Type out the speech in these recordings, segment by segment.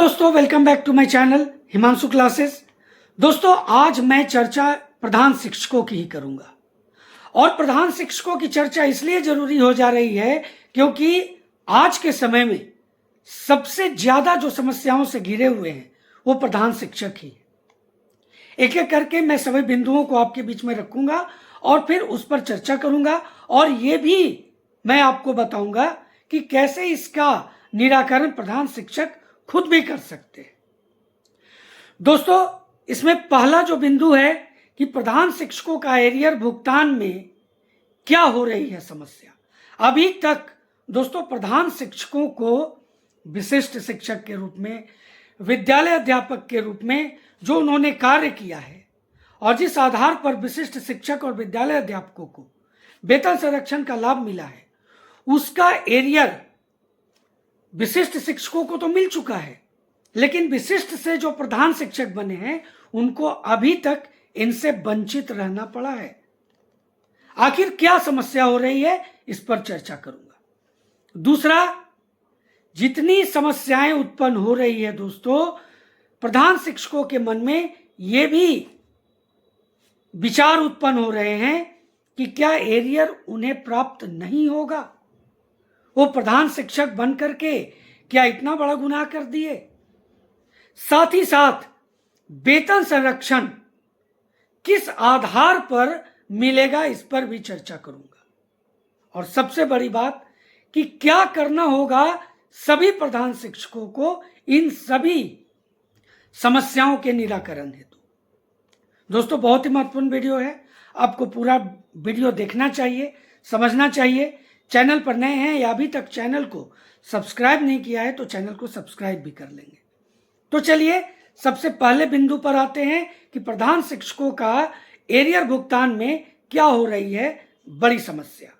दोस्तों, welcome back to my channel Himanshu classes. दोस्तों, आज मैं चर्चा प्रधान शिक्षकों की ही करूंगा और प्रधान शिक्षकों की चर्चा इसलिए जरूरी हो जा रही है क्योंकि आज के समय में सबसे ज्यादा जो समस्याओं से घिरे हुए हैं वो प्रधान शिक्षक ही है। एक एक करके मैं सभी बिंदुओं को आपके बीच में रखूंगा और फिर उस पर चर्चा करूंगा और ये भी मैं आपको बताऊंगा कि कैसे इसका निराकरण प्रधान शिक्षक खुद भी कर सकते हैं। दोस्तों, इसमें पहला जो बिंदु है कि प्रधान शिक्षकों का एरियर भुगतान में क्या हो रही है समस्या। अभी तक दोस्तों प्रधान शिक्षकों को विशिष्ट शिक्षक के रूप में, विद्यालय अध्यापक के रूप में जो उन्होंने कार्य किया है और जिस आधार पर विशिष्ट शिक्षक और विद्यालय अध्यापकों को वेतन संरक्षण का लाभ मिला है, उसका एरियर विशिष्ट शिक्षकों को तो मिल चुका है, लेकिन विशिष्ट से जो प्रधान शिक्षक बने हैं उनको अभी तक इनसे वंचित रहना पड़ा है। आखिर क्या समस्या हो रही है, इस पर चर्चा करूंगा। दूसरा, जितनी समस्याएं उत्पन्न हो रही है दोस्तों, प्रधान शिक्षकों के मन में ये भी विचार उत्पन्न हो रहे हैं कि क्या एरियर उन्हें प्राप्त नहीं होगा। वो प्रधान शिक्षक बनकर के क्या इतना बड़ा गुनाह कर दिए। साथ ही साथ वेतन संरक्षण किस आधार पर मिलेगा, इस पर भी चर्चा करूंगा। और सबसे बड़ी बात कि क्या करना होगा सभी प्रधान शिक्षकों को इन सभी समस्याओं के निराकरण हेतु। दोस्तों, बहुत ही महत्वपूर्ण वीडियो है, आपको पूरा वीडियो देखना चाहिए, समझना चाहिए। चैनल पर नए हैं या अभी तक चैनल को सब्सक्राइब नहीं किया है तो चैनल को सब्सक्राइब भी कर लेंगे। तो चलिए सबसे पहले बिंदु पर आते हैं कि प्रधान शिक्षकों का एरियर भुगतान में क्या हो रही है बड़ी समस्या।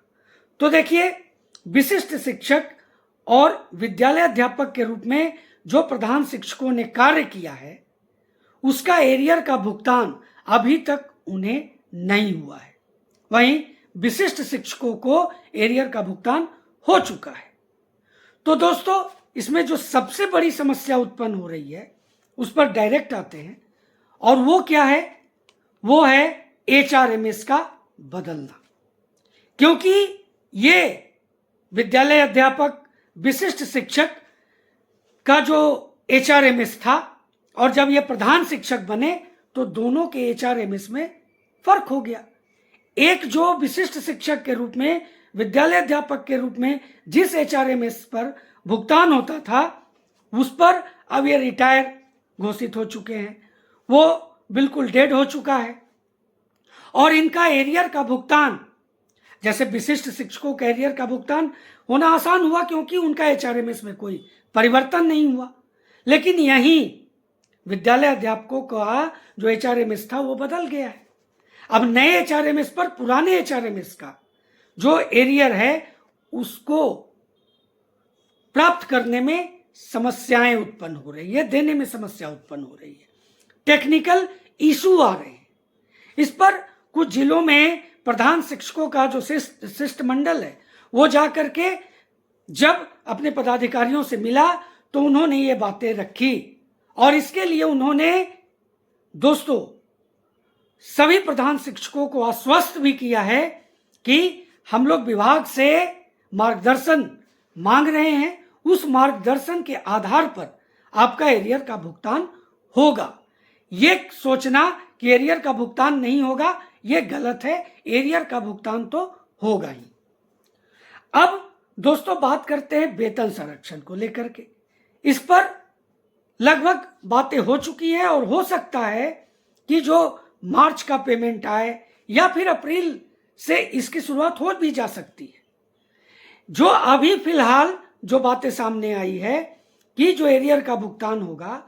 तो देखिए, विशिष्ट शिक्षक और विद्यालय अध्यापक के रूप में जो प्रधान शिक्षकों ने कार्य किया है उसका एरियर का भुगतान अभी तक उन्हें नहीं हुआ है। वहीं विशिष्ट शिक्षकों को एरियर का भुगतान हो चुका है। तो दोस्तों, इसमें जो सबसे बड़ी समस्या उत्पन्न हो रही है उस पर डायरेक्ट आते हैं और वो क्या है, वो है एचआरएमएस का बदलना। क्योंकि ये विद्यालय अध्यापक, विशिष्ट शिक्षक का जो एचआरएमएस था और जब ये प्रधान शिक्षक बने तो दोनों के एचआरएमएस में फर्क हो गया। एक जो विशिष्ट शिक्षक के रूप में, विद्यालय अध्यापक के रूप में जिस एचआरएमएस पर भुगतान होता था उस पर अब ये रिटायर घोषित हो चुके हैं, वो बिल्कुल डेड हो चुका है। और इनका एरियर का भुगतान, जैसे विशिष्ट शिक्षकों का एरियर का भुगतान होना आसान हुआ क्योंकि उनका एचआरएमएस में कोई परिवर्तन नहीं हुआ, लेकिन यही विद्यालय अध्यापकों का जो एचआरएमएस था वो बदल गया है। अब नए एचआरएमएस पर पुराने एचआरएमएस का जो एरियर है उसको प्राप्त करने में समस्याएं उत्पन्न हो रही है, देने में समस्या उत्पन्न हो रही है, टेक्निकल इशू आ रहे हैं। इस पर कुछ जिलों में प्रधान शिक्षकों का जो शिष्टमंडल है वो जाकर के जब अपने पदाधिकारियों से मिला तो उन्होंने ये बातें रखी और इसके लिए उन्होंने दोस्तों सभी प्रधान शिक्षकों को आश्वस्त भी किया है कि हम लोग विभाग से मार्गदर्शन मांग रहे हैं, उस मार्गदर्शन के आधार पर आपका एरियर का भुगतान होगा। ये सोचना कि एरियर का भुगतान नहीं होगा ये गलत है, एरियर का भुगतान तो होगा ही। अब दोस्तों बात करते हैं वेतन संरक्षण को लेकर के। इस पर लगभग बातें हो चुकी है और हो सकता है कि जो मार्च का पेमेंट आए या फिर अप्रैल से इसकी शुरुआत हो भी जा सकती है। जो अभी फिलहाल जो बातें सामने आई है कि जो एरियर का भुगतान होगा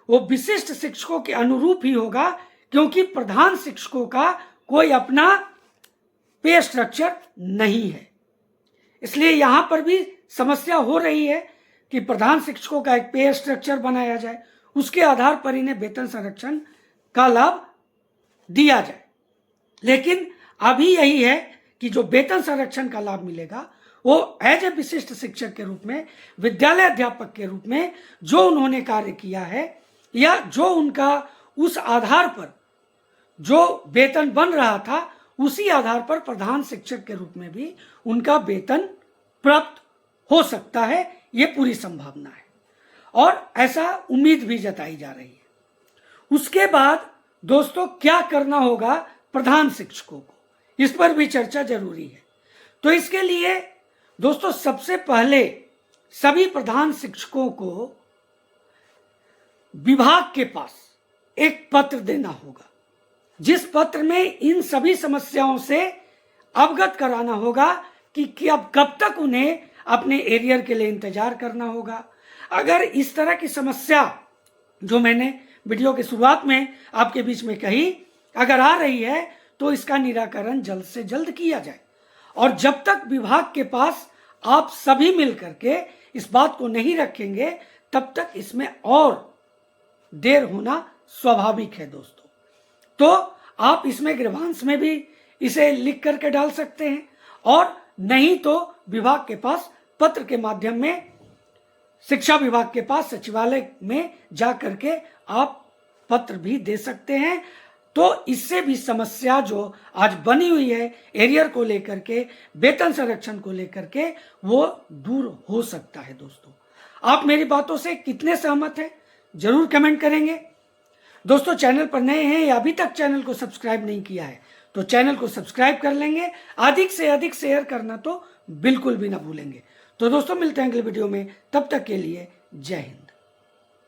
वो विशिष्ट शिक्षकों के अनुरूप ही होगा, क्योंकि प्रधान शिक्षकों का कोई अपना पे स्ट्रक्चर नहीं है। इसलिए यहां पर भी समस्या हो रही है कि प्रधान शिक्षकों का एक पे स्ट्रक्चर बनाया जाए, उसके आधार पर इन्हें वेतन संरक्षण का लाभ दिया जाए। लेकिन अभी यही है कि जो वेतन संरक्षण का लाभ मिलेगा वो एज ए विशिष्ट शिक्षक के रूप में, विद्यालय अध्यापक के रूप में जो उन्होंने कार्य किया है, या जो उनका उस आधार पर जो वेतन बन रहा था, उसी आधार पर प्रधान शिक्षक के रूप में भी उनका वेतन प्राप्त हो सकता है। ये पूरी संभावना है और ऐसा उम्मीद भी जताई जा रही है। उसके बाद दोस्तों क्या करना होगा प्रधान शिक्षकों को, इस पर भी चर्चा जरूरी है। तो इसके लिए दोस्तों सबसे पहले सभी प्रधान शिक्षकों को विभाग के पास एक पत्र देना होगा, जिस पत्र में इन सभी समस्याओं से अवगत कराना होगा कि अब कब तक उन्हें अपने एरियर के लिए इंतजार करना होगा। अगर इस तरह की समस्या जो मैंने वीडियो की शुरुआत में आपके बीच में कही अगर आ रही है तो इसका निराकरण जल्द से जल्द किया जाए। और जब तक विभाग के पास आप सभी मिलकर के इस बात को नहीं रखेंगे तब तक इसमें और देर होना स्वाभाविक है दोस्तों। तो आप इसमें ग्रीवांस में भी इसे लिख करके डाल सकते हैं, और नहीं तो विभाग के पास पत्र के माध्यम में शिक्षा विभाग के पास सचिवालय में जा करके आप पत्र भी दे सकते हैं। तो इससे भी समस्या जो आज बनी हुई है एरियर को लेकर के, वेतन संरक्षण को लेकर के, वो दूर हो सकता है दोस्तों। आप मेरी बातों से कितने सहमत हैं जरूर कमेंट करेंगे। दोस्तों चैनल पर नए हैं या अभी तक चैनल को सब्सक्राइब नहीं किया है तो चैनल को सब्सक्राइब कर लेंगे, अधिक से अधिक शेयर करना तो बिल्कुल भी ना भूलेंगे। तो दोस्तों मिलते हैं अगले वीडियो में, तब तक के लिए जय हिंद।